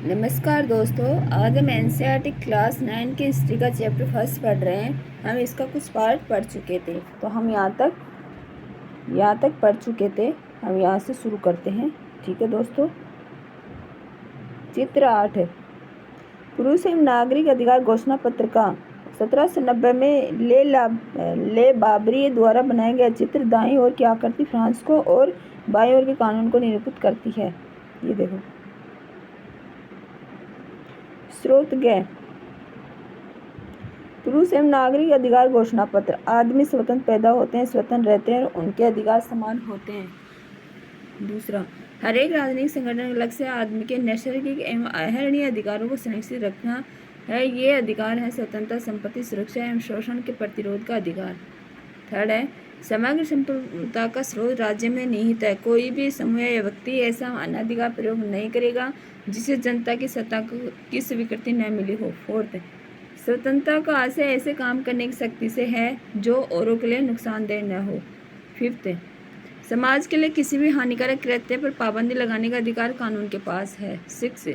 नमस्कार दोस्तों, आज हम एनसीईआरटी क्लास 9 के हिस्ट्री का चैप्टर फर्स्ट पढ़ रहे हैं। हम इसका कुछ पार्ट पढ़ चुके थे, तो हम यहाँ तक पढ़ चुके थे। हम यहाँ से शुरू करते हैं। ठीक है दोस्तों। चित्र 8 पुरुष एवं नागरिक अधिकार घोषणा पत्र का 1790 में ले बाबरी द्वारा बनाया गया चित्र दाईं ओर की आकृति फ्रांस को और बाईं ओर के कानून को निरूपित करती है। ये देखो। स्रोत गए पुरुष एवं नागरिक अधिकार घोषणा पत्र। आदमी स्वतंत्र पैदा होते हैं, स्वतंत्र रहते हैं और उनके अधिकार समान होते हैं। दूसरा, हर एक राजनीतिक संगठन का लक्ष्य आदमी के नैसर्गिक एवं अहरणीय अधिकारों को सुनिश्चित रखना है। ये अधिकार है स्वतंत्रता, संपत्ति, सुरक्षा एवं शोषण के प्रतिरोध का अधिकार। थर्ड है, समग्र संप्रभुता का स्रोत राज्य में निहित है। कोई भी समूह या व्यक्ति ऐसा अनाधिकार प्रयोग नहीं करेगा जिसे जनता की सत्ता की स्वीकृति न मिली हो। फोर्थ, स्वतंत्रता का आशय ऐसे काम करने की शक्ति से है जो औरों के लिए नुकसानदेह न हो। फिफ्थ, समाज के लिए किसी भी हानिकारक कृत्य पर पाबंदी लगाने का अधिकार कानून के पास है। सिक्स,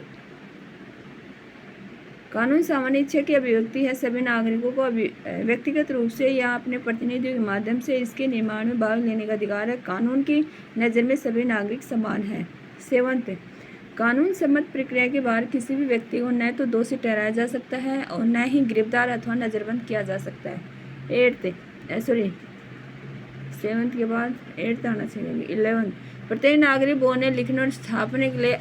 कानून सामान्य इच्छा की अभिव्यक्ति है। सभी नागरिकों को व्यक्तिगत रूप से या अपने प्रतिनिधियों के माध्यम से इसके निर्माण में भाग लेने का अधिकार है। कानून की नज़र में सभी नागरिक समान हैं। सेवंथ, कानून सम्मत प्रक्रिया के बाहर किसी भी व्यक्ति को न तो दोषी ठहराया जा सकता है और न ही गिरफ्तार अथवा नजरबंद किया जा सकता है। सेवंथ के बाद एट्थ आना चाहिए। 11, प्रत्येक नागरिक बोलने, लिखने और छापने के लिए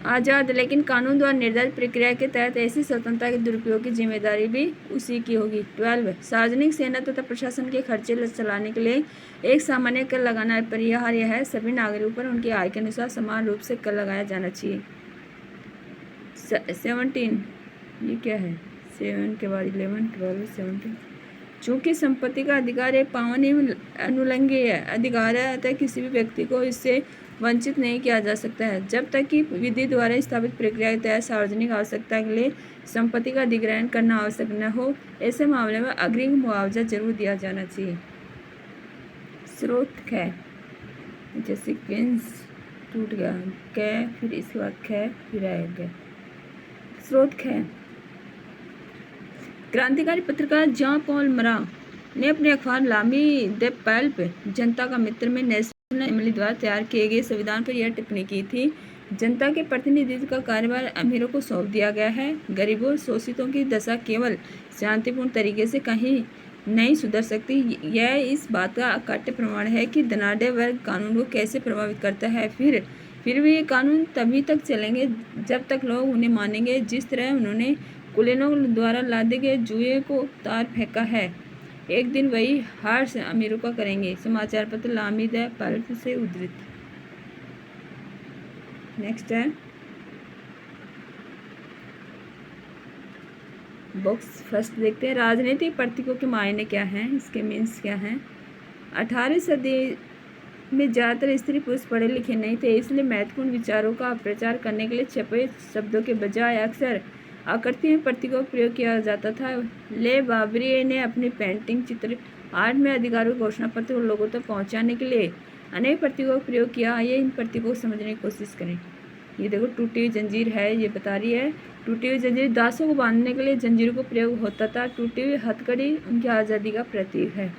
आज़ाद, लेकिन कानून द्वारा निर्धारित प्रक्रिया के तहत ऐसी स्वतंत्रता के दुरुपयोग की जिम्मेदारी भी उसी की होगी। 12, सार्वजनिक सेना तथा प्रशासन के खर्चे चलाने के लिए एक सामान्य कर लगाना अपरिहार्य है। सभी नागरिकों पर उनकी आय के अनुसार समान रूप से कर लगाया जाना चाहिए। 17, ये क्या है? 7 के बाद 11, 12, 17, चूँकि संपत्ति का अधिकार एक पावन एवं अनुलंघनीय अधिकार है, अतः किसी भी व्यक्ति को इससे वंचित नहीं किया जा सकता है जब तक कि विधि द्वारा स्थापित प्रक्रिया के तहत सार्वजनिक आवश्यकता के लिए संपत्ति का अधिग्रहण करना आवश्यक न हो। ऐसे मामले में अग्रिम मुआवजा जरूर दिया जाना चाहिए। स्रोत ख, जैसे सीक्वेंस टूट गया, क फिर इसके बाद ख फिर आएगा। स्रोत ख, क्रांतिकारी पत्रकार जॉन पॉल मरा ने अपने अखबार लामी द पल्प जनता का मित्र में नेशनल असेंबली द्वारा तैयार किए गए संविधान पर यह टिप्पणी की थी। जनता के प्रतिनिधित्व का कार्यभार अमीरों को सौंप दिया गया है। गरीबों और शोषितों की दशा केवल शांतिपूर्ण तरीके से कहीं नहीं सुधर सकती। यह इस बात का अकाट्य प्रमाण है कि धनाढ्य वर्ग कानून को कैसे प्रभावित करता है। फिर भी ये कानून तभी तक चलेंगे जब तक लोग उन्हें मानेंगे। जिस तरह उन्होंने कुलीनों द्वारा लादे गए जुए को तार फेंका है, एक दिन वही हार से अमीरों का करेंगे। समाचार पत्र लामी द पल्प से उद्धृत। नेक्स्ट है बॉक्स फर्स्ट देखते हैं। राजनीतिक प्रतीकों के मायने क्या हैं, इसके मीन्स क्या हैं। 18वीं सदी में ज़्यादातर स्त्री पुरुष पढ़े लिखे नहीं थे, इसलिए महत्वपूर्ण विचारों का प्रचार करने के लिए छपे शब्दों के बजाय अक्सर आकृति में प्रतीकों का प्रयोग किया जाता था। ले बाबरी ने अपनी पेंटिंग चित्र आर्ट में अधिकारों की घोषणा पत्र को लोगों तक पहुंचाने के लिए अनेक प्रतीकों का प्रयोग किया। आइए इन प्रतीकों को समझने की कोशिश करें। ये देखो, टूटी हुई जंजीर है, ये बता रही है। टूटी हुई जंजीर दासों को बांधने के लिए जंजीरों का प्रयोग होता था। टूटी हुई हथकड़ी उनकी आज़ादी का प्रतीक है।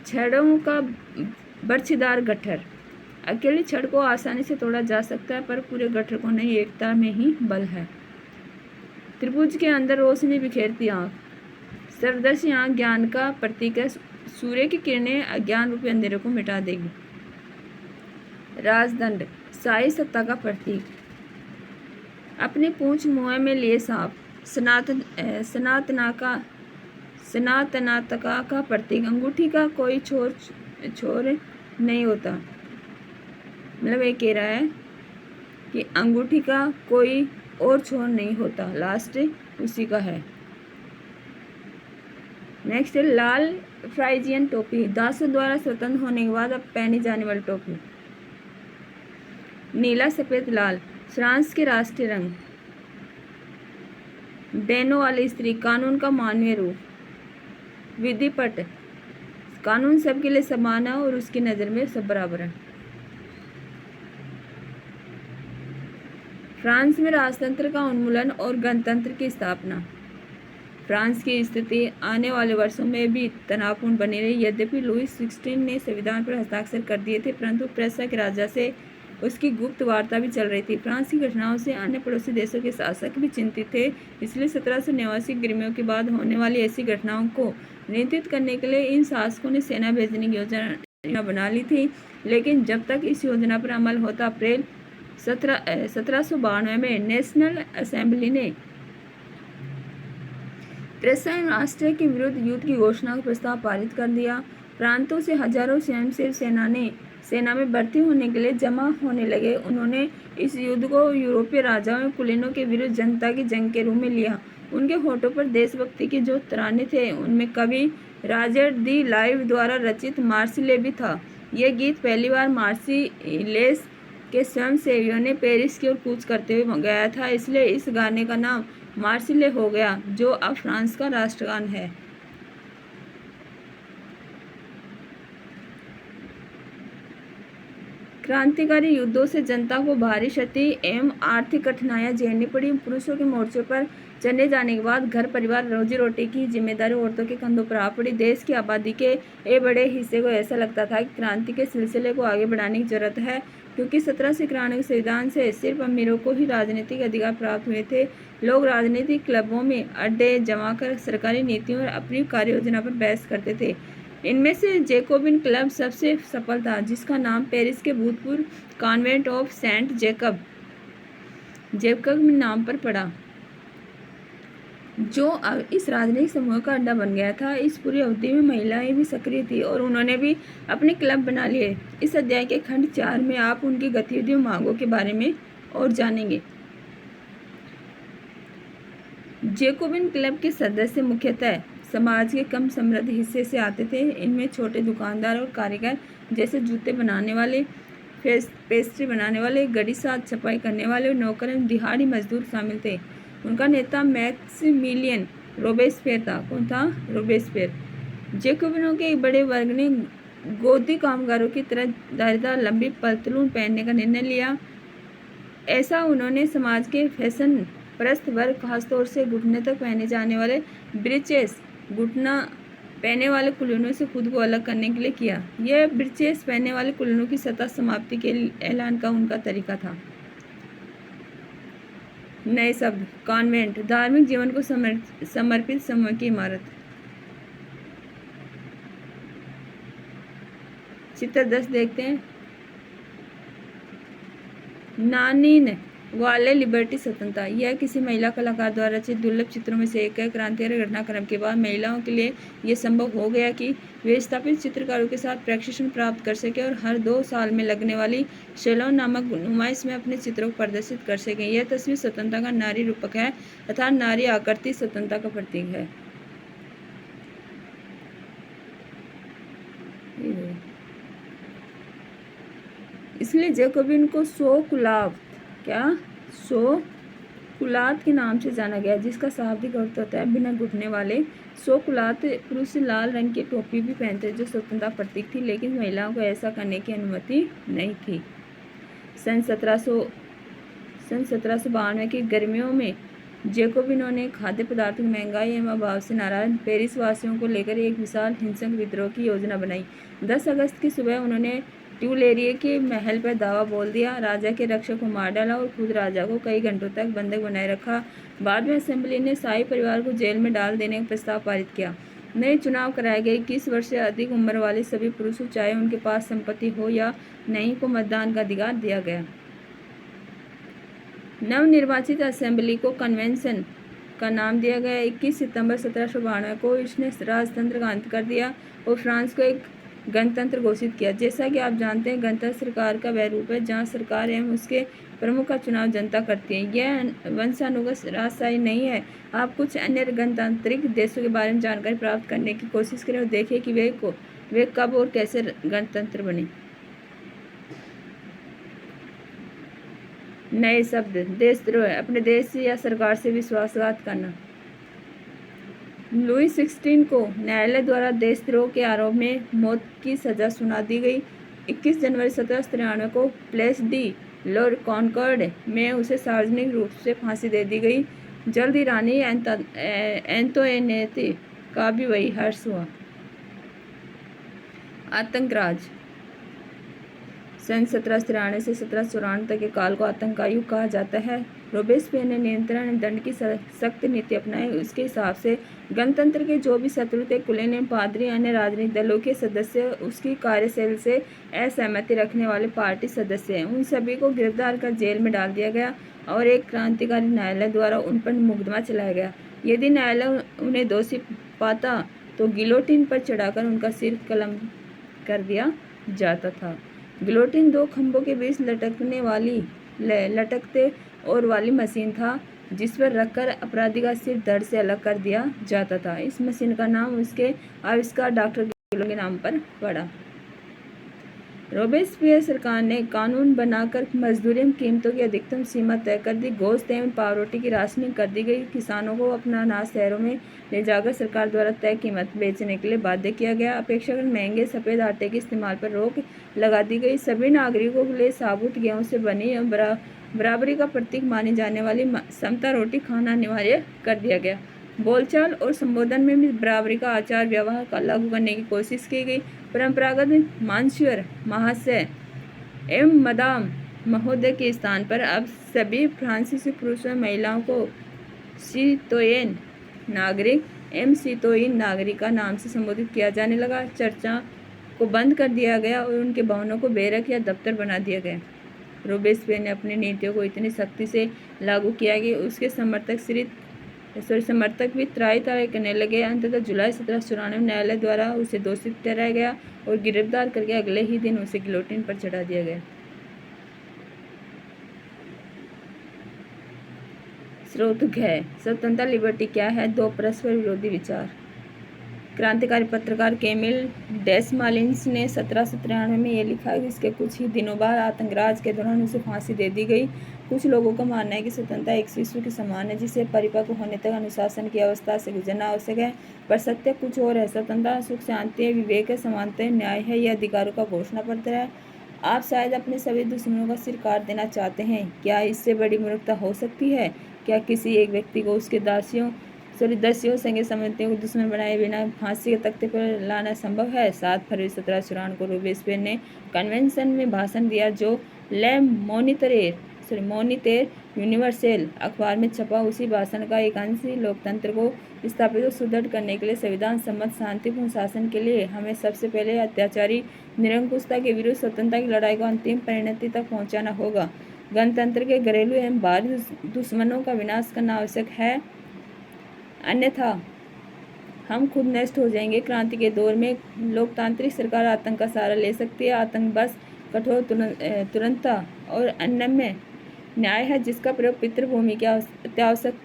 छड़ों का बर्छीदार गट्ठर, अकेली छड़ को आसानी से तोड़ा जा सकता है पर पूरे गट्ठर को नहीं, एकता में ही बल है। त्रिभुज के अंदर रोशनी बिखेरती आँख, सर्वदर्शी आँख ज्ञान का प्रतीक है। सूर्य की किरणें अज्ञान रूपी अंधेरे को मिटा देगी। राजदंड, शाही सत्ता का प्रतीक। अपनी पूंछ मुँह में लिए सांप, सनातनता का प्रतीक। अंगूठी का कोई छोर नहीं होता, मतलब ये कह रहा है कि अंगूठी का कोई और छोर नहीं होता, लास्ट उसी का है। नेक्स्ट है लाल फ्राइजियन टोपी, दासों द्वारा स्वतंत्र होने के बाद अब पहनी जाने वाली टोपी। नीला, सफ़ेद, लाल, फ्रांस के राष्ट्रीय रंग। डेनो वाली स्त्री, कानून का मानवीय रूप। विधिपट, कानून सबके लिए समान है और उसकी नज़र में सब बराबर है। फ्रांस में राजतंत्र का उन्मूलन और गणतंत्र की स्थापना। फ्रांस की स्थिति आने वाले वर्षों में भी तनावपूर्ण बनी रही। यद्यपि लुई 16 ने संविधान पर हस्ताक्षर कर दिए थे, परंतु प्रेसा के राजा से उसकी गुप्त वार्ता भी चल रही थी। फ्रांस की घटनाओं से अन्य पड़ोसी देशों के शासक भी चिंतित थे, इसलिए 1789 गर्मियों के बाद होने वाली ऐसी घटनाओं को नियंत्रित करने के लिए इन शासकों ने सेना भेजने की योजना बना ली थी। लेकिन जब तक इस योजना पर अमल होता, अप्रैल 1792 में नेशनल असेंबली ने प्रेसा राष्ट्र के विरुद्ध युद्ध की घोषणा का प्रस्ताव पारित कर दिया। प्रांतों से हजारों स्वयंसेवी सेना में भर्ती होने के लिए जमा होने लगे। उन्होंने इस युद्ध को यूरोपीय राजाओं और कुलीनों के विरुद्ध जनता की जंग के रूप में लिया। उनके होठों पर देशभक्ति के जो तराने थे, उनमें कवि रॉजर दी लाइव द्वारा रचित मार्सिले भी था। यह गीत पहली बार मार्सिलेस के स्वयंसेवियों ने पेरिस की ओर कूच करते हुए गाया था, इसलिए इस गाने का नाम मार्सिले हो गया, जो अब फ्रांस का राष्ट्रगान है। क्रांतिकारी युद्धों से जनता को भारी क्षति एवं आर्थिक कठिनाइयां झेलनी पड़ी। पुरुषों के मोर्चों पर चले जाने के बाद घर परिवार रोजी रोटी की जिम्मेदारी औरतों के कंधों पर आ पड़ी। देश की आबादी के एक बड़े हिस्से को ऐसा लगता था कि क्रांति के सिलसिले को आगे बढ़ाने की जरूरत है, क्योंकि 1791 के संविधान से सिर्फ अमीरों को ही राजनीतिक अधिकार प्राप्त हुए थे। लोग राजनीतिक क्लबों में अड्डे जमाकर सरकारी नीतियों और अपनी कार्य योजना पर बहस करते थे। इनमें से जैकोबिन क्लब सबसे सफल था, जिसका नाम पेरिस के भूतपूर्व कॉन्वेंट ऑफ सेंट जैकब नाम पर पड़ा, जो अब इस राजनीतिक समूह का अड्डा बन गया था। इस पूरी अवधि में महिलाएं भी सक्रिय थी और उन्होंने भी अपने क्लब बना लिए। इस अध्याय के खंड 4 में आप उनकी गतिविधियों मांगों के बारे में और जानेंगे। जैकोबिन क्लब के सदस्य मुख्यतः समाज के कम समृद्ध हिस्से से आते थे। इनमें छोटे दुकानदार और कारीगर जैसे जूते बनाने वाले, पेस्ट्री बनाने वाले, गड़ी साथ छपाई करने वाले और नौकर एवं दिहाड़ी मजदूर शामिल थे। उनका नेता मैक्सिमिलियन रोबेस्पियर था। कौन था? रोबेस्पियर। जैकोबिनों के एक बड़े वर्ग ने गोदी कामगारों की तरह दायरेदार लंबी पतलून पहनने का निर्णय लिया। ऐसा उन्होंने समाज के फैशन परस्त वर्ग, खासतौर से घुटने तक पहने जाने वाले ब्रीचेस, घुटना पहने वाले कुलीनों से खुद को अलग करने के लिए किया। यह ब्रीचेस पहनने वाले कुलीनों की सतत समाप्ति के ऐलान का उनका तरीका था। नए शब्द। कॉन्वेंट, धार्मिक जीवन को समर्पित समूह की इमारत। चित्र 10 देखते हैं। नानीन वाले लिबर्टी स्वतंत्रता। यह किसी महिला कलाकार द्वारा रचित दुर्लभ चित्रों में से एक है। क्रांतिकारी घटनाक्रम के बाद महिलाओं के लिए यह संभव हो गया कि वे स्थापित चित्रकारों के साथ प्रशिक्षण प्राप्त कर सकें और हर 2 साल में लगने वाली शेलोन नामक नुमाइश में अपने चित्रों को प्रदर्शित कर सकें। यह तस्वीर स्वतंत्रता का नारी रूपक है, अर्थात नारी आकृति स्वतंत्रता का प्रतीक है। इसलिए जैकोबिन को सोकुलात के नाम से जाना गया, जिसका शाब्दिक अर्थ होता है बिना घुटने वाले। सोकुलात पुरुष लाल रंग की टोपी भी पहनते जो स्वतंत्रता प्रतीक थी, लेकिन महिलाओं को ऐसा करने की अनुमति नहीं थी। सन 1792 की गर्मियों में जैकोबिनों ने खाद्य पदार्थों की महंगाई एवं अभाव से नाराज पेरिस वासियों को लेकर एक विशाल हिंसक विद्रोह की योजना बनाई। 10 अगस्त की सुबह उन्होंने ट्यूलेरिये के महल पर दावा बोल दिया, राजा के रक्षक को मार डाला और खुद राजा को कई घंटों तक बंधक बनाए रखा। बाद में असेंबली ने शाही परिवार को जेल में डाल देने का प्रस्ताव पारित किया। नए चुनाव कराए गए। 21 वर्ष से अधिक उम्र वाले सभी पुरुषों, चाहे उनके पास संपत्ति हो या नहीं, को मतदान का अधिकार दिया गया। नवनिर्वाचित असेंबली को कन्वेंशन का नाम दिया गया। 21 सितंबर 1792 को इसने राजतंत्र का अंत कर दिया और फ्रांस को एक गणतंत्र घोषित किया। जैसा कि आप जानते हैं, गणतंत्र सरकार का वह रूप है जहां सरकार एवं उसके प्रमुख का चुनाव जनता करती है। यह वंशानुगत राजशाही नहीं है। आप कुछ अन्य गणतांत्रिक देशों के बारे में जानकारी प्राप्त करने की कोशिश करें और देखें कि वे कब और कैसे गणतंत्र बने। नए शब्द। देशद्रोह, अपने देश या सरकार से विश्वासघात करना। लुई 16 को न्यायालय द्वारा देशद्रोह के आरोप में मौत की सजा सुना दी गई। 21 जनवरी 1793 को प्लेस डी लॉर्ड कॉनकॉर्ड में उसे सार्वजनिक रूप से फांसी दे दी गई। जल्द ही रानी एंतोइनेती का भी वही हर्ष हुआ। आतंकराज। सन 1793 से 1794 तक के काल को आतंक का युग कहा जाता है। रोबेस्पियर ने नियंत्रण एवं दंड की सख्त नीति अपनाई। उसके हिसाब से गणतंत्र के जो भी शत्रु थे, कुलीन, पादरी, अन्य राजनीतिक दलों के सदस्य, उसकी कार्यशैली से असहमति रखने वाले पार्टी सदस्य, उन सभी को गिरफ्तार कर जेल में डाल दिया गया और एक क्रांतिकारी न्यायालय द्वारा उन पर मुकदमा चलाया गया। यदि न्यायालय उन्हें दोषी पाता तो गिलोटिन पर चढ़ाकर उनका सिर कलम कर दिया जाता था। गिलोटिन दो खंभों के बीच लटकते और वाली मशीन था, जिस पर रखकर अपराधी का सिर धड़ से अलग कर दिया जाता था। इस मशीन का नाम उसके आविष्कार डॉक्टर गिलोटिन के नाम पर पड़ा। रोबेस्पियर सरकार ने कानून बनाकर मजदूरी एवं कीमतों की अधिकतम सीमा तय कर दी। गोश्त एवं पावरोटी की राशनिंग कर दी गई। किसानों को अपना अनाज शहरों में ले जाकर सरकार द्वारा तय कीमत बेचने के लिए बाध्य किया गया। अपेक्षाकृत महंगे सफ़ेद आटे के इस्तेमाल पर रोक लगा दी गई। सभी नागरिकों के लिए साबुत गेहूं से बनी बराबरी का प्रतीक मानी जाने वाली समता रोटी खाना अनिवार्य कर दिया गया। बोलचाल और संबोधन में भी बराबरी का आचार व्यवहार का लागू करने की कोशिश की गई। परंपरागत मानस्योर, महाशय एवं मदाम महोदय के स्थान पर अब सभी फ्रांसीसी पुरुषों और महिलाओं को सितोयेन नागरिक एवं सितोयिन नागरिका नाम से संबोधित किया जाने लगा। चर्चा को बंद कर दिया गया और उनके भवनों को बैरक या दफ्तर बना दिया गया। रोबेस्पियर ने अपनी नीतियों को इतनी सख्ती से लागू किया कि उसके समर्थक भी त्राही करने लगे। अंततः जुलाई 1794 में न्यायालय द्वारा उसे दोषी ठहराया गया और गिरफ्तार करके अगले ही दिन उसे गिलोटिन पर चढ़ा दिया गया। स्रोतगृह। स्वतंत्रता लिबर्टी क्या है? दो परस्पर विरोधी विचार। क्रांतिकारी पत्रकार कैमिल डेसमालिन्स ने 1793 में यह लिखा कि इसके कुछ ही दिनों बाद आतंकराज के दौरान उसे फांसी दे दी गई। कुछ लोगों का मानना है कि स्वतंत्रता एक शिशु के समान है, जिसे परिपक्व होने तक अनुशासन की अवस्था से गुजरना आवश्यक है, पर सत्य कुछ और है। स्वतंत्रता सुख शांति है, विवेक है, समानता है, न्याय है, यह अधिकारों का घोषणा पत्र है। आप शायद अपने सभी दुश्मनों का सिर काट देना चाहते हैं। क्या इससे बड़ी मूर्खता हो सकती है? क्या किसी एक व्यक्ति को उसके दस्युओं संगे संबंधियों को दुश्मन बनाए बिना फांसी के तख्ते पर लाना संभव है? 7 फरवरी 1794 को रोबेस्पियर ने कन्वेंशन में भाषण दिया, जो ले मोनितेर यूनिवर्सेल अखबार में छपा। उसी भाषण का एक अंश लोकतंत्र को स्थापित और सुदृढ़ करने के लिए संविधान सम्मत शांतिपूर्ण शासन के लिए हमें सबसे पहले अत्याचारी निरंकुशता के विरुद्ध स्वतंत्रता की लड़ाई को अंतिम परिणति तक पहुंचाना होगा। गणतंत्र के घरेलू एवं बाहरी दुश्मनों का विनाश करना आवश्यक है, अन्यथा हम खुद नष्ट हो जाएंगे। क्रांति के दौर में लोकतांत्रिक सरकार आतंक का सहारा ले सकती है। आतंक बस कठोर तुरंतता और अनम्य न्याय है, जिसका प्रयोग पितृभूमि की अत्यावश्यक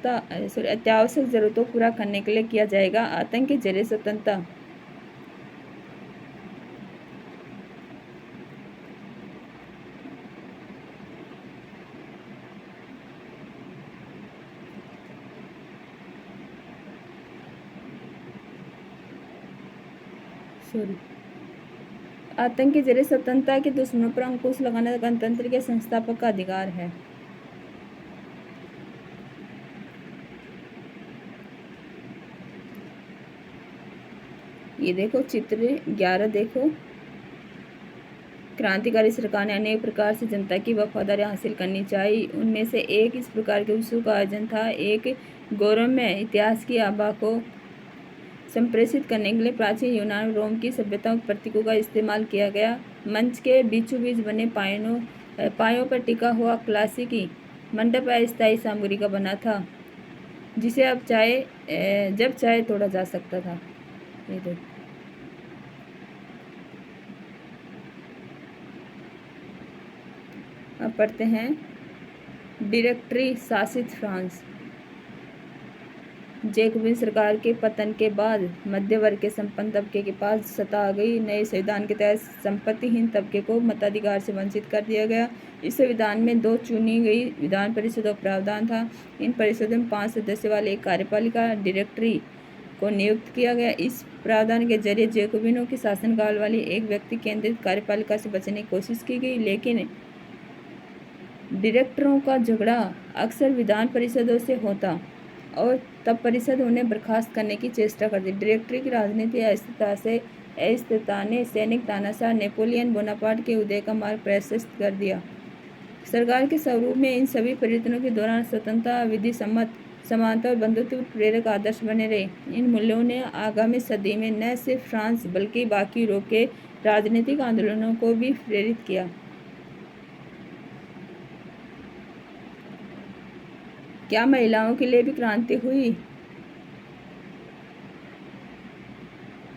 जरूरतों को पूरा करने के लिए किया जाएगा। आतंक के जरिए स्वतंत्रता आतंक के जरिए स्वतंत्रता के दुश्मनों पर अंकुश लगाना गणतंत्र के संस्थापक का अधिकार है। ये देखो चित्र 11 देखो। क्रांतिकारी सरकार ने अनेक प्रकार से जनता की वफादारी हासिल करनी चाहिए। उनमें से एक इस प्रकार के उत्सव का आयोजन था। एक गौरवमय इतिहास की आभा को संप्रेषित करने के लिए प्राचीन यूनान और रोम की सभ्यताओं के प्रतीकों का इस्तेमाल किया गया। मंच के बीचों बीच बने पायों पर टिका हुआ क्लासिकी मंडप अस्थायी सामग्री का बना था, जिसे जब चाहे तोड़ा जा सकता था। ये देखो, अब पढ़ते हैं डायरेक्टरी शासित फ्रांस। जैकोबिन सरकार के पतन के बाद मध्य वर्ग के संपन्न तबके के पास सत्ता आ गई। नए संविधान के तहत संपत्तिहीन तबके को मताधिकार से वंचित कर दिया गया। इस संविधान में 2 चुनी गई विधान परिषदों का प्रावधान था। इन परिषदों में 5 सदस्य वाले एक कार्यपालिका डायरेक्टरी को नियुक्त किया गया। इस प्रावधान के जरिए जैकोबिनों के शासनकाल वाली एक व्यक्ति केंद्रित कार्यपालिका से बचने की कोशिश की गई, लेकिन डायरेक्टरों का झगड़ा अक्सर विधान परिषदों से होता और तब परिषद उन्हें बर्खास्त करने की चेष्टा करती। डायरेक्टरी की राजनीति अस्थिरता ने सैनिक तानाशाह नेपोलियन बोनापार्ट के उदय का मार्ग प्रशस्त कर दिया। सरकार के स्वरूप में इन सभी परिवर्तनों के दौरान स्वतंत्रता, विधि सम्मत, समानता और बंधुत्व प्रेरक आदर्श बने रहे। इन मूल्यों ने आगामी सदी में न सिर्फ फ्रांस बल्कि बाकी यूरोप के राजनीतिक आंदोलनों को भी प्रेरित किया। क्या महिलाओं के लिए भी क्रांति हुई?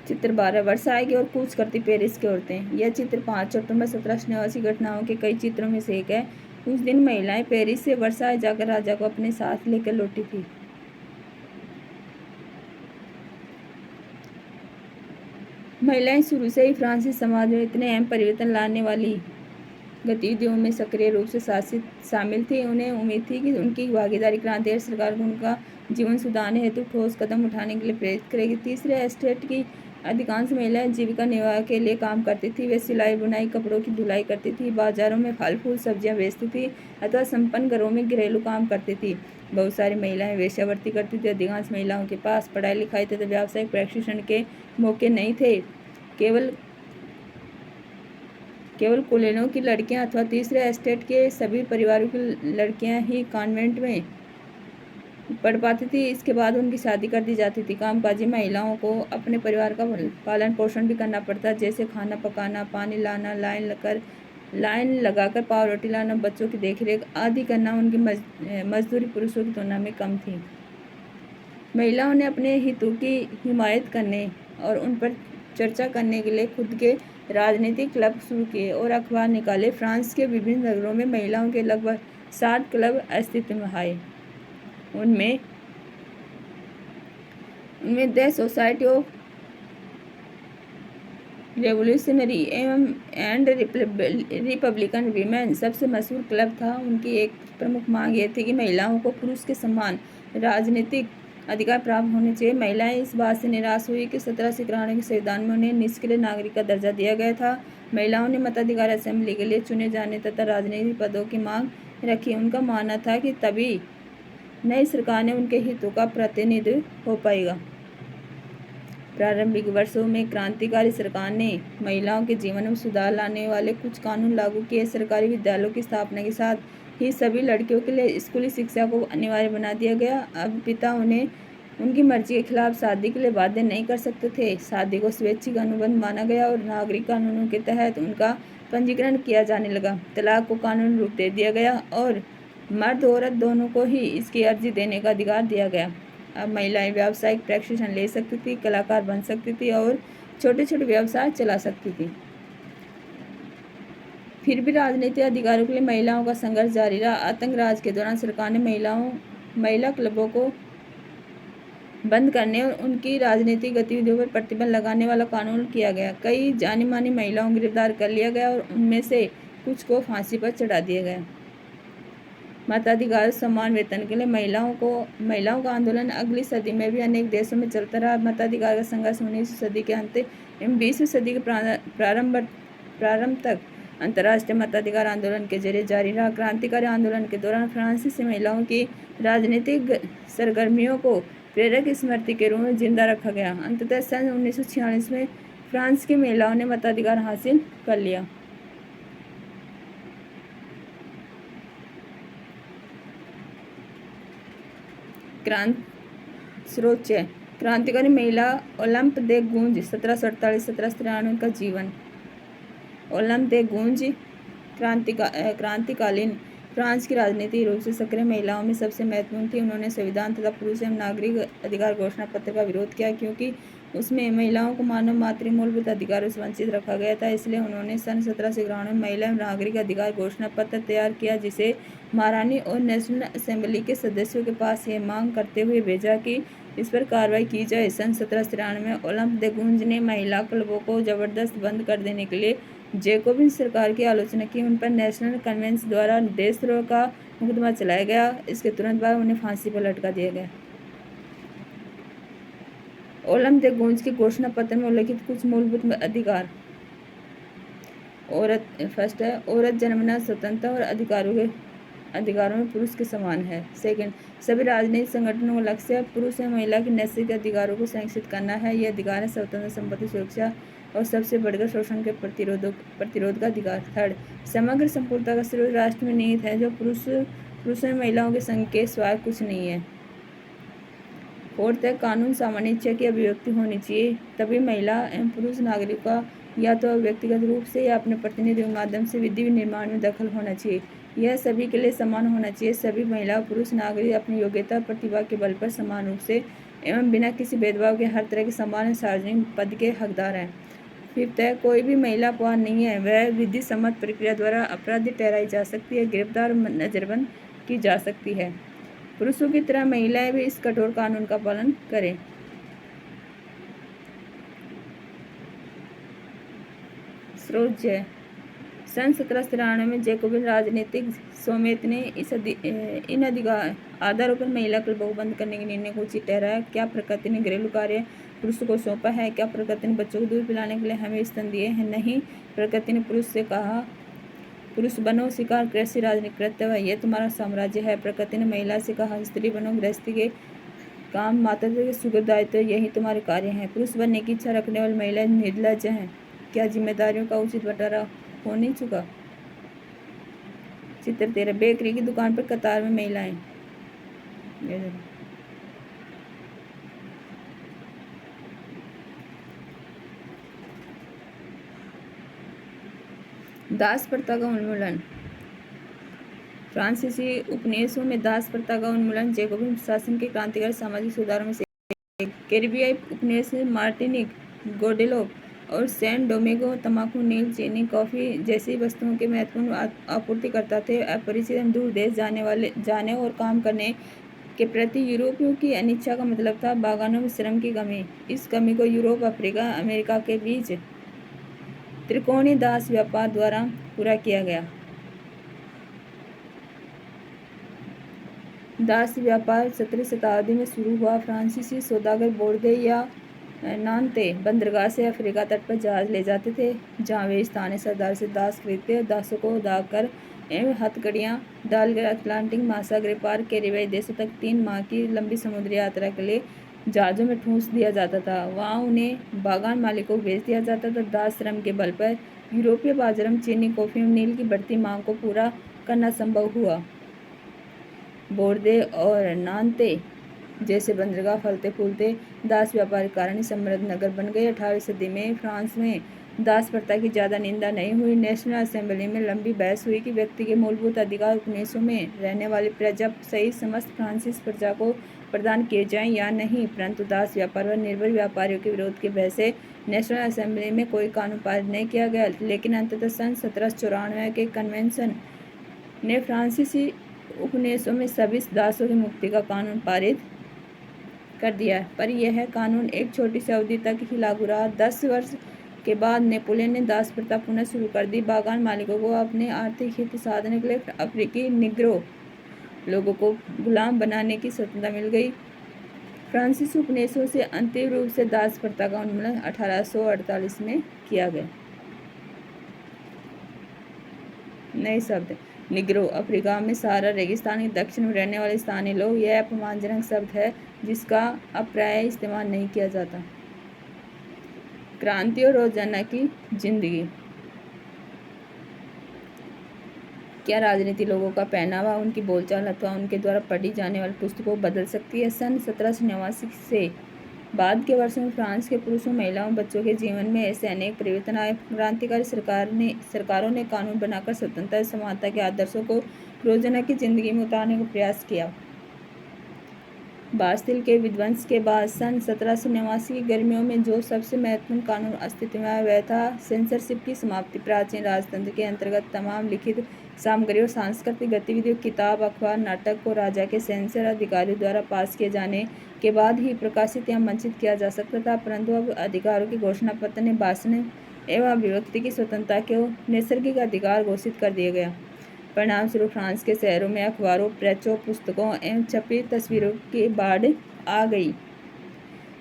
चित्र 12 वर्साई की ओर कूच करती पेरिस की औरतें। यह चित्र 5 अक्टूबर 1789 घटनाओं के कई चित्रों में से एक है। उस दिन महिलाएं पेरिस से वर्साई जाकर राजा को अपने साथ लेकर लौटी थी। महिलाएं शुरू से ही फ्रांसीसी समाज में इतने अहम परिवर्तन लाने वाली गतिविधियों में सक्रिय रूप से शामिल थी। उन्हें उम्मीद थी कि उनकी भागीदारी क्रांतिकारी सरकार को उनका जीवन सुधारने हेतु ठोस कदम उठाने के लिए प्रेरित करेगी। तीसरे एस्टेट की अधिकांश महिलाएं जीविका निर्वाह के लिए काम करती थी। वे सिलाई बुनाई, कपड़ों की धुलाई करती थी, बाजारों में फल फूल सब्जियां बेचती थी अथवा संपन्न घरों में घरेलू काम करती थी। बहुत सारी महिलाएं वेश्यावृत्ति करती थी। अधिकांश महिलाओं के पास पढ़ाई लिखाई तथा व्यावसायिक प्रशिक्षण के मौके नहीं थे। केवल कुलीनों की लड़कियां अथवा तीसरे एस्टेट के सभी परिवारों की लड़कियां ही कॉन्वेंट में पढ़ पाती थी। इसके बाद उनकी शादी कर दी जाती थी। कामकाजी महिलाओं को अपने परिवार का पालन पोषण भी करना पड़ता, जैसे खाना पकाना, पानी लाना, लाइन लगाकर पाव रोटी लाना, बच्चों की देखरेख आदि करना। उनकी मजदूरी पुरुषों की तुलना में कम थी। महिलाओं ने अपने हितों की हिमायत करने और उन पर चर्चा करने के लिए खुद के राजनीतिक क्लब शुरू किए और अखबार निकाले। फ्रांस के विभिन्न नगरों में महिलाओं के लगभग 60 क्लब अस्तित्व में आए। उनमें the society of revolutionary and Republican women सबसे मशहूर क्लब था। उनकी एक प्रमुख मांग यह थी कि महिलाओं को पुरुष के समान राजनीतिक अधिकार प्राप्त होने चाहिए। महिलाएं इस बात से निराश हुई कि 17 सिख राणियों के संविधान में उन्हें निष्क्रिय नागरिक का दर्जा दिया गया था। महिलाओं ने मताधिकार, असेंबली के लिए चुने जाने तथा राजनीतिक पदों की मांग रखी। उनका मानना था कि तभी नई सरकार ने उनके हितों का प्रतिनिधित्व हो पाएगा। प्रारंभिक वर्षों में क्रांतिकारी सरकार ने महिलाओं के जीवन में सुधार लाने वाले कुछ कानून लागू किए। सरकारी विद्यालयों की स्थापना के साथ ही सभी लड़कियों के लिए स्कूली शिक्षा को अनिवार्य बना दिया गया। अब पिता उन्हें उनकी मर्जी के खिलाफ शादी के लिए बाध्य नहीं कर सकते थे। शादी को स्वैच्छिक अनुबंध माना गया और नागरिक कानूनों के तहत उनका पंजीकरण किया जाने लगा। तलाक को कानूनी रूप दे दिया गया और मर्द औरत दोनों को ही इसकी अर्जी देने का अधिकार दिया गया। अब महिलाएं व्यावसायिक प्रशिक्षण ले सकती थी, कलाकार बन सकती थी और छोटे छोटे व्यवसाय चला सकती थी। फिर भी राजनीतिक अधिकारों के लिए महिलाओं का संघर्ष जारी रहा। आतंक राज के दौरान सरकार ने महिला क्लबों को बंद करने और उनकी राजनीतिक गतिविधियों पर प्रतिबंध लगाने वाला कानून किया गया। कई जानी मानी महिलाओं को गिरफ्तार कर लिया गया और उनमें से कुछ को फांसी पर चढ़ा दिया गया। मताधिकार, समान वेतन के लिए महिलाओं का आंदोलन अगली सदी में भी अनेक देशों में चलता रहा। मताधिकार का संघर्ष 19वीं सदी के अंत एवं 20वीं सदी के प्रारंभ तक अंतर्राष्ट्रीय मताधिकार आंदोलन के जरिए जारी रहा। क्रांतिकारी आंदोलन के दौरान फ्रांसीसी महिलाओं की राजनीतिक सरगर्मियों को प्रेरक स्मृति के रूप में जिंदा रखा गया। अंततः सन 1946 में फ्रांस की महिलाओं ने मताधिकार हासिल कर लिया। क्रांतिकारी महिला ओलंप दे गूंज 1748-1793 का जीवन। ओलंप दे गूंज क्रांतिकालीन फ्रांस की राजनीतिक रूप से सक्रिय महिलाओं में सबसे महत्वपूर्ण थी। उन्होंने संविधान तथा पुरुष एवं नागरिक अधिकार घोषणा पत्र का विरोध किया क्योंकि उसमें महिलाओं को मानव मातृ मूलभूत अधिकारों से वंचित रखा गया था। इसलिए उन्होंने सन 1793 में महिला एवं नागरिक अधिकार घोषणा पत्र तैयार किया, जिसे महारानी और नेशनल असेंबली के सदस्यों के पास यह मांग करते हुए भेजा कि इस पर कार्रवाई की जाए। सन 1793 में ओलंप दे गूंज ने महिला क्लबों को जबरदस्त बंद कर देने के लिए जैकोबिन सरकार की आलोचना की। उन पर नेशनल कन्वेंशन द्वारा देशद्रोह का मुकदमा चलाया गया। इसके तुरंत बाद उन्हें फांसी पर लटका दिया गया। ओलंपिक गूंज के घोषणा पत्र में उल्लिखित कुछ मूलभूत अधिकार। औरत फर्स्ट है, औरत जन्मना स्वतंत्र और अधिकारों में पुरुष के समान है। सेकंड, सभी राजनीतिक संगठनों का लक्ष्य पुरुष और महिला के नैतिक अधिकारों को संरक्षित करना है। यह अधिकार है स्वतंत्र संपत्ति सुरक्षा और सबसे बढ़कर शोषण के प्रतिरोध का अधिकार। थर्ड, समग्र संपूर्णता का स्रोत राष्ट्र में निहित है, जो पुरुषों और महिलाओं के संघ के सिवाय कुछ नहीं है। फोर्थ है, कानून सामान्य इच्छा की अभिव्यक्ति होनी चाहिए, तभी महिला एवं पुरुष नागरिक का या तो व्यक्तिगत रूप से या अपने प्रतिनिधि के माध्यम से विधि निर्माण में दखल होना चाहिए। यह सभी के लिए समान होना चाहिए। सभी महिला और पुरुष नागरिक अपनी योग्यता और प्रतिभा के बल पर समान रूप से एवं बिना किसी भेदभाव के हर तरह के समान सार्वजनिक पद के हकदार हैं। फिफ्थ है, कोई भी महिला अपराध नहीं है, वह विधि सम्मत प्रक्रिया द्वारा अपराधी ठहराई जा सकती है, गिरफ्तार और नजरबंद की जा सकती है। पुरुषों की तरह महिलाएं भी इस कठोर कानून का पालन करें। स्रोत है, सन 1793 में जैकोबिन राजनीतिक सोमेत ने इन आधारों पर महिला क्लबों को बंद करने के निर्णय को उचित ठहराया। क्या प्रकृति ने घरेलू कार्य पुरुषों को सौंपा है? क्या प्रकृति ने बच्चों को दूध पिलाने के लिए हमें स्तन दिए हैं? नहीं, प्रकृति ने पुरुष से कहा, पुरुष बनो, शिकार, कृषि, राजनीतिक कर्तव्य, यह तुम्हारा साम्राज्य है। प्रकृति ने महिला से कहा, स्त्री बनो, गृहस्थी के काम, मातृत्व के सुखद दायित्व, यही तुम्हारे कार्य हैं। पुरुष बनने की इच्छा रखने वाली महिलाएं निर्लज्ज हैं। क्या जिम्मेदारियों का उचित बंटवारा हो नहीं चुका? चित्र 13, बेकरी की दुकान पर कतार में महिलाएं। दास प्रथा का उन्मूलन। फ्रांसीसी उपनिवेशों में दास प्रथा का उन्मूलन जैकोबिन शासन के क्रांतिकारी सामाजिक सुधारों में से एक। कैरिबियाई उपनिवेश में मार्टिनिक, ग्वाडेलोप और सैन डोमिंगो तंबाकू, नील, चीनी, कॉफी जैसी वस्तुओं के महत्वपूर्ण आपूर्तिकर्ता थे। अपरिचित एवं दूर देश जाने और काम करने के प्रति यूरोपियों की अनिच्छा का मतलब था बागानों में श्रम की कमी। इस कमी को यूरोप, अफ्रीका, अमेरिका के बीच त्रिकोणीय दास व्यापार द्वारा पूरा किया गया। दास व्यापार 17वीं शताब्दी में शुरू हुआ। फ्रांसीसी सौदागर बोर्दे या नानते बंदरगाह से अफ्रीका तट पर जहाज ले जाते थे, जहां वे स्थानीय सरदार से दास खरीदते और दासों को दाग कर एवं हथकड़ियाँ डालकर अटलांटिक महासागर पार कैरिबियाई देशों तक 3 माह की लंबी समुद्री यात्रा के लिए जहाज़ों में ठूंस दिया जाता था। वहाँ उन्हें बागान मालिकों को बेच दिया जाता था। दास श्रम के बल पर यूरोपीय बाजारों में चीनी, कॉफी और नील की बढ़ती मांग को पूरा करना संभव हुआ। बोर्दे और नानते जैसे बंदरगाह फलते फूलते दास व्यापार के कारण ही समृद्ध नगर बन गए। 18वीं सदी में फ्रांस में दास प्रथा की ज़्यादा निंदा नहीं हुई। नेशनल असेंबली में लंबी बहस हुई कि व्यक्ति के मूलभूत अधिकार उपनिवेशों में रहने वाली प्रजा सहित समस्त फ्रांसीसी प्रजा को प्रदान किए जाएं या नहीं, परंतु दास व्यापार व निर्भर व्यापारियों के विरोध के वजह से नेशनल असेंबली में कोई कानून पारित नहीं किया गया। लेकिन अंततः सन 1794 के कन्वेंशन ने फ्रांसीसी उपनिवेशों में सभी दासों की मुक्ति का कानून पारित कर दिया, पर यह कानून एक छोटी सी अवधि तक ही लागू रहा। 10 वर्ष के बाद नेपोलियन ने दास प्रथा पुनः शुरू कर दी। बागान मालिकों को अपने आर्थिक हित साधने के लिए अफ्रीकी निग्रो लोगों को गुलाम बनाने की स्वतंत्रता मिल गई। फ्रांसीसी उपनिवेशों से अंतिम रूप से दास प्रथा का उन्मूलन 1848 में किया गया। नए शब्द, निग्रो, अफ्रीका में सहारा रेगिस्तान के दक्षिण में रहने वाले स्थानीय लोग। यह अपमानजनक शब्द है जिसका अब प्रायः इस्तेमाल नहीं किया जाता। क्रांति और रोजाना की जिंदगी। क्या राजनीति लोगों का पहनावा, उनकी बोलचाल अथवा उनके द्वारा पढ़ी जाने वाली पुस्तकों को बदल सकती है? सन 1789 से बाद के वर्षों में फ्रांस के पुरुषों, महिलाओं, बच्चों के जीवन में ऐसे अनेक परिवर्तन आए। क्रांतिकारी सरकारों ने कानून बनाकर स्वतंत्रता और समानता के आदर्शों को रोजाना की जिंदगी में उतारने का प्रयास किया। बास्तिल के विध्वंस के बाद सन 1789 की गर्मियों में जो सबसे महत्वपूर्ण कानून अस्तित्व में आया वह था सेंसरशिप की समाप्ति। प्राचीन राजतंत्र के अंतर्गत तमाम लिखित सामग्री और सांस्कृतिक गतिविधियों, किताब, अखबार, नाटक को राजा के सेंसर अधिकारियों द्वारा पास किए जाने के बाद ही प्रकाशित या मंचित किया जा सकता था, परंतु अब अधिकारों के घोषणा पत्र ने भाषण एवं अभिव्यक्ति की स्वतंत्रता को नैसर्गिक अधिकार घोषित कर दिया गया। परिणाम स्वरूप फ्रांस के शहरों में अखबारों, प्रेसों, पुस्तकों एवं छपी तस्वीरों की बाढ़ आ गई।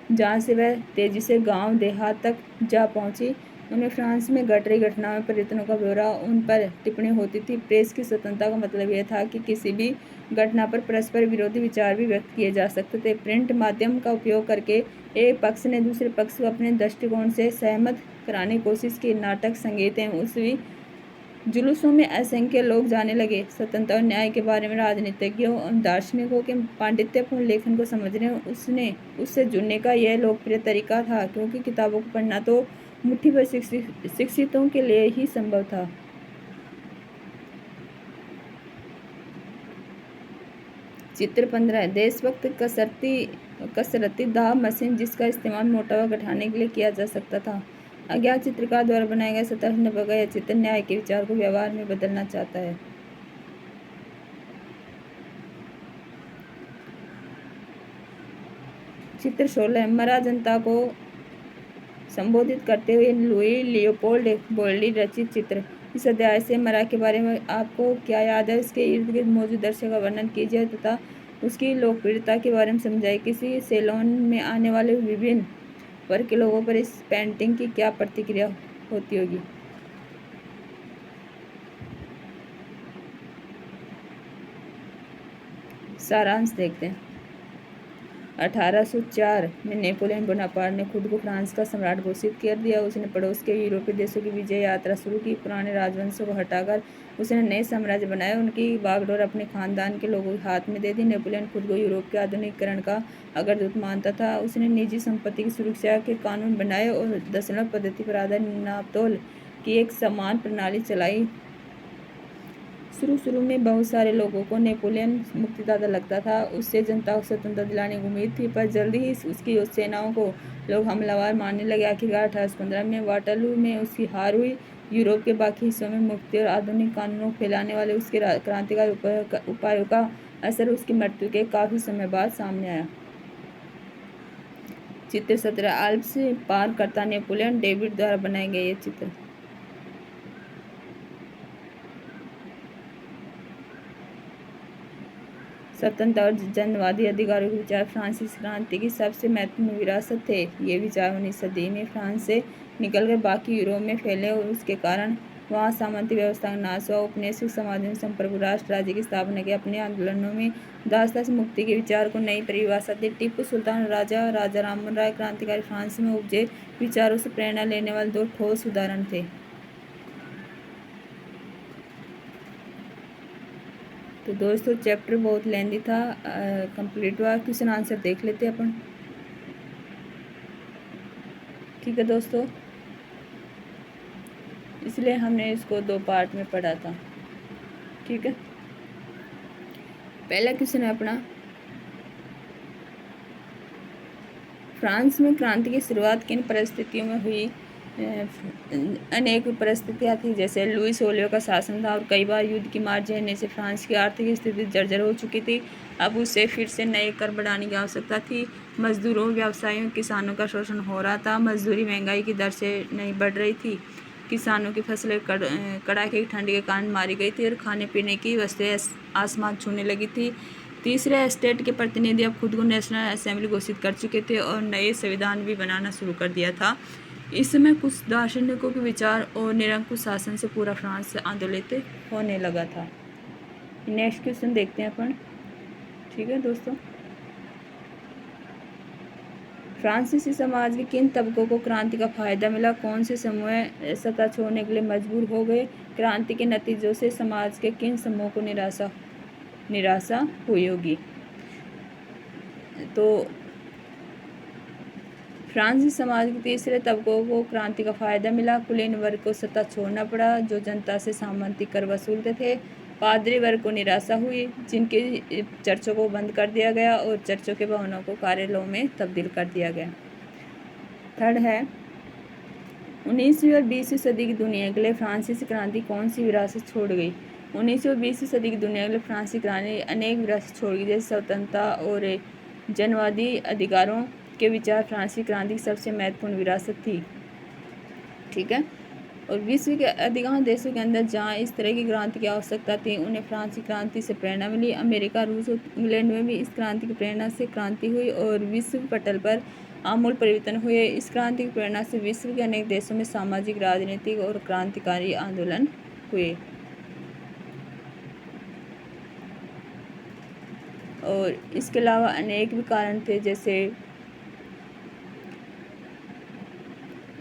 जहाँ से वह तेजी से गांव देहात तक जा पहुंची। उन्हें फ्रांस में घट रही घटनाओं में परिवर्तनों का ब्यौरा उन पर टिप्पणी होती थी। प्रेस की स्वतंत्रता का मतलब यह था कि किसी भी घटना पर परस्पर विरोधी विचार भी व्यक्त किए जा सकते थे। प्रिंट माध्यम का उपयोग करके एक पक्ष ने दूसरे पक्ष को अपने दृष्टिकोण से सहमत कराने की कोशिश की। नाटक, संगीत एवं उसवी जुलूसों में असंख्य लोग जाने लगे। स्वतंत्रता और न्याय के बारे में राजनीतिज्ञों और दार्शनिकों के पांडित्यपूर्ण लेखन को समझने उससे जुड़ने का यह लोकप्रिय तरीका था, क्योंकि किताबों को पढ़ना तो मुट्ठी भर शिक्षितों के लिए ही संभव था। चित्र 15 देशभक्त कसरती दाह मशीन, जिसका इस्तेमाल मोटापा घटाने के लिए किया जा सकता था। अज्ञात चित्रकार द्वारा बनाया गया 1790 का यह चित्र न्याय के विचार को व्यवहार में बदलना चाहता है। चित्र 16 मरा जनता को संबोधित करते हुए लुई लियोपोल्ड बोल्डी रचित चित्र। इस अध्याय से मरा के बारे में आपको क्या याद है, उसके इर्द गिर्द मौजूद दृश्य का वर्णन कीजिए तथा उसकी लोकप्रियता के बारे में समझाइए। किसी सैलून में आने वाले विभिन्न वर्ग के लोगों पर इस पेंटिंग की क्या प्रतिक्रिया होती होगी। सारांश देखते हैं। 1804 में नेपोलियन बोनापार्ट ने खुद को फ्रांस का सम्राट घोषित कर दिया। उसने पड़ोस के यूरोपीय देशों की विजय यात्रा शुरू की। पुराने राजवंशों को हटाकर उसने नए साम्राज्य बनाए। उनकी बागडोर अपने खानदान के लोगों के हाथ में दे दी। नेपोलियन खुद को यूरोप के आधुनिकीकरण का अग्रदूत मानता था। उसने निजी संपत्ति की सुरक्षा के कानून बनाए और दशमलव पद्धति पर आधारित नापतोल की एक समान प्रणाली चलाई। शुरू में बहुत सारे लोगों को नेपोलियन मुक्तिदाता लगता था। उससे जनता को स्वतंत्रता दिलाने की उम्मीद थी, पर जल्दी ही उसकी सेनाओं को लोग हमलावर मानने लगे। आखिरकार 1815 में वाटरलू में उसकी हार हुई। यूरोप के बाकी हिस्सों में मुक्ति और आधुनिक कानूनों को फैलाने वाले उसके क्रांतिकारी उपायों का असर उसकी मृत्यु के काफी समय बाद सामने आया। चित्र 17 आल्प्स पार करता नेपोलियन, डेविड द्वारा बनाए गए ये चित्र। स्वतंत्र और जनवादी अधिकारों के विचार फ्रांसीसी क्रांति की सबसे महत्वपूर्ण विरासत थे। ये विचार 19वीं सदी में फ्रांस से निकलकर बाकी यूरोप में फैले और उसके कारण वहाँ सामंती व्यवस्था का नाश हुआ। औपनिवेशिक समाज में संप्रभु राष्ट्र राज्य की स्थापना के अपने आंदोलनों में दासता से मुक्ति के विचार को नई परिभाषा दी। टीपू सुल्तान राजा राममोहन राय क्रांतिकारी फ्रांस में उपजे विचारों से प्रेरणा लेने वाले दो ठोस उदाहरण थे। तो दोस्तों चैप्टर बहुत लेंदी था, कंप्लीट हुआ। क्वेश्चन आंसर देख लेते अपन। ठीक है दोस्तों, इसलिए हमने इसको 2 पार्ट में पढ़ा था। ठीक है, पहला क्वेश्चन है अपना, फ्रांस में क्रांति की शुरुआत किन परिस्थितियों में हुई। अनेक परिस्थितियाँ थी, जैसे लुई 16 का शासन था और कई बार युद्ध की मार झेलने से फ्रांस की आर्थिक स्थिति जर्जर हो चुकी थी। अब उसे फिर से नए कर बढ़ाने की आवश्यकता थी। मजदूरों, व्यवसायियों, किसानों का शोषण हो रहा था। मजदूरी महंगाई की दर से नहीं बढ़ रही थी। किसानों की फसलें कड़ाके की ठंड के कारण मारी गई थी और खाने पीने की वस्तुएं आसमान छूने लगी थी। तीसरे, स्टेट के प्रतिनिधि अब खुद को नेशनल असेंबली घोषित कर चुके थे और नए संविधान भी बनाना शुरू कर दिया था। इस समय कुछ दार्शनिकों के विचार और निरंकुश शासन से पूरा फ्रांस आंदोलित होने लगा था। नेक्स्ट क्वेश्चन देखते हैं अपन। ठीक है दोस्तों, फ्रांसीसी समाज के किन तबकों को क्रांति का फायदा मिला। कौन से समूह सत्ता छोड़ने के लिए मजबूर हो गए। क्रांति के नतीजों से समाज के किन समूहों को निराशा हुई होगी। तो फ्रांसीसी समाज के तीसरे तबकों को क्रांति का फायदा मिला। कुलीन वर्ग को सत्ता छोड़ना पड़ा, जो जनता से सामंती कर वसूलते थे। पादरी वर्ग को निराशा हुई, जिनके चर्चों को बंद कर दिया गया और चर्चों के भवनों को कार्यालयों में तब्दील कर दिया गया। थर्ड है, 19वीं और 20वीं सदी की दुनिया के लिए फ्रांसीसी क्रांति कौन सी विरासत छोड़ गई। 19वीं और 20वीं सदी की दुनिया के लिए फ्रांसीसी क्रांति अनेक विरासत छोड़ गई, जैसे स्वतंत्रता और जनवादी अधिकारों के विचार फ्रांसीसी क्रांति की सबसे महत्वपूर्ण विरासत थी। ठीक है, और विश्व के अधिकांश देशों के अंदर जहां इस तरह की क्रांति की आवश्यकता थी, उन्हें फ्रांसीसी क्रांति से प्रेरणा मिली। अमेरिका, रूस और इंग्लैंड में भी इस क्रांति की प्रेरणा से क्रांति हुई और विश्व पटल पर आमूल परिवर्तन हुए। इस क्रांति की प्रेरणा से विश्व के अनेक देशों में सामाजिक, राजनीतिक और क्रांतिकारी आंदोलन हुए और इसके अलावा अनेक भी कारण थे, जैसे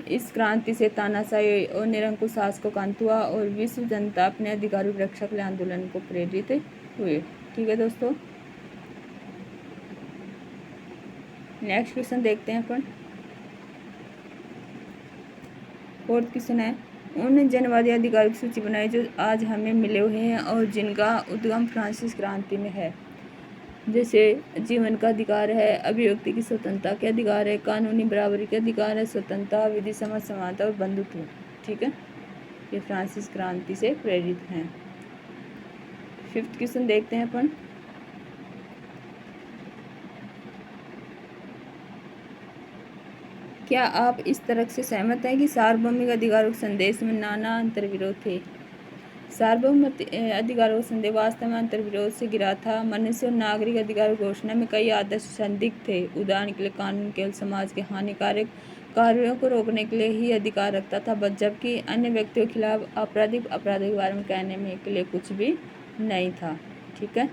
इस क्रांति से तानाशाही और निरंकुश शासकों का अंत हुआ और विश्व जनता अपने अधिकारों की रक्षा के लिए आंदोलन को प्रेरित हुए। ठीक है दोस्तों, नेक्स्ट क्वेश्चन देखते हैं अपन। फोर्थ क्वेश्चन है, उन जनवादी अधिकारों की सूची बनाई जो आज हमें मिले हुए हैं और जिनका उद्गम फ्रांसीसी क्रांति में है। जैसे जीवन का अधिकार है, अभिव्यक्ति की स्वतंत्रता के अधिकार है, कानूनी बराबरी के अधिकार है, स्वतंत्रता, विधि समझ, समानता और बंधुत्व। ठीक है, ये फ्रांसीसी क्रांति से प्रेरित हैं। फिफ्थ क्वेश्चन देखते हैं अपन। क्या आप इस तरह से सहमत हैं कि सार्वभौमिक अधिकारों के संदेश में नाना अंतर्विरोध थे? सार्वभौमिक अधिकारों का संदेश वास्तव में अंतर्विरोध से घिरा था। मनुष्य और नागरिक अधिकार घोषणा में कई आदर्श संदिग्ध थे। उदाहरण के लिए कानून केवल समाज के हानिकारक कार्यों को रोकने के लिए ही अधिकार रखता था, जबकि अन्य व्यक्तियों के खिलाफ आपराधिक अपराधों के बारे में कहने में के लिए कुछ भी नहीं था। ठीक है,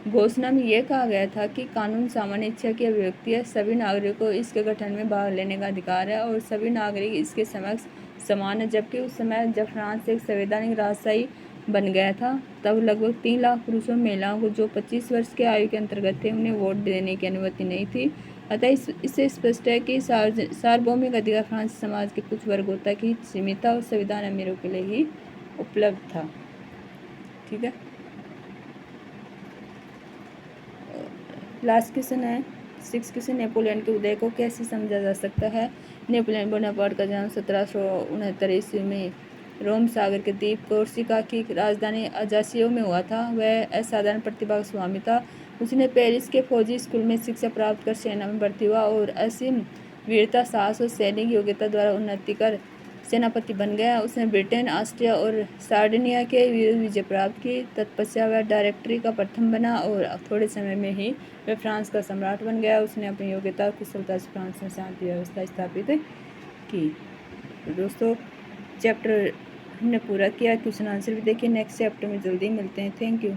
घोषणा में यह कहा गया था कि कानून सामान्य इच्छा की अभिव्यक्ति है, सभी नागरिकों को इसके गठन में भाग लेने का अधिकार है और सभी नागरिक इसके समक्ष समान है। जबकि उस समय जब फ्रांस एक संवैधानिक राजशाही बन गया था, तब लगभग 3 लाख पुरुषों और महिलाओं को जो 25 वर्ष के आयु के अंतर्गत थे, उन्हें वोट देने की अनुमति नहीं थी। अतः इससे स्पष्ट है कि सार्वभौमिक अधिकार फ्रांसीसी समाज के कुछ वर्गों तक ही सीमित था और संविधान अमीरों के लिए ही उपलब्ध था। ठीक है, लास्ट क्वेश्चन है 6 क्वेश्चन, नेपोलियन के उदय को कैसे समझा जा सकता है? नेपोलियन बोनापार्ट का जन्म 1769 ईस्वी में रोम सागर के द्वीप कोर्सिका की राजधानी अजासियो में हुआ था। वह असाधारण प्रतिभा का स्वामी था। उसने पेरिस के फौजी स्कूल में शिक्षा प्राप्त कर सेना में भर्ती हुआ और असीम वीरता, साहस और सैनिक योग्यता द्वारा उन्नति कर सेनापति बन गया। उसने ब्रिटेन, ऑस्ट्रिया और सार्डिनिया के विरुद्ध विजय प्राप्त की। तत्पश्चात वह डायरेक्टरी का प्रथम बना और थोड़े समय में ही वह फ्रांस का सम्राट बन गया। उसने अपनी योग्यता और कुशलता से फ्रांस में शांति व्यवस्था स्थापित की। तो दोस्तों, चैप्टर हमने पूरा किया। क्वेश्चन आंसर भी देखिए। नेक्स्ट चैप्टर में जल्दी मिलते हैं। Thank you.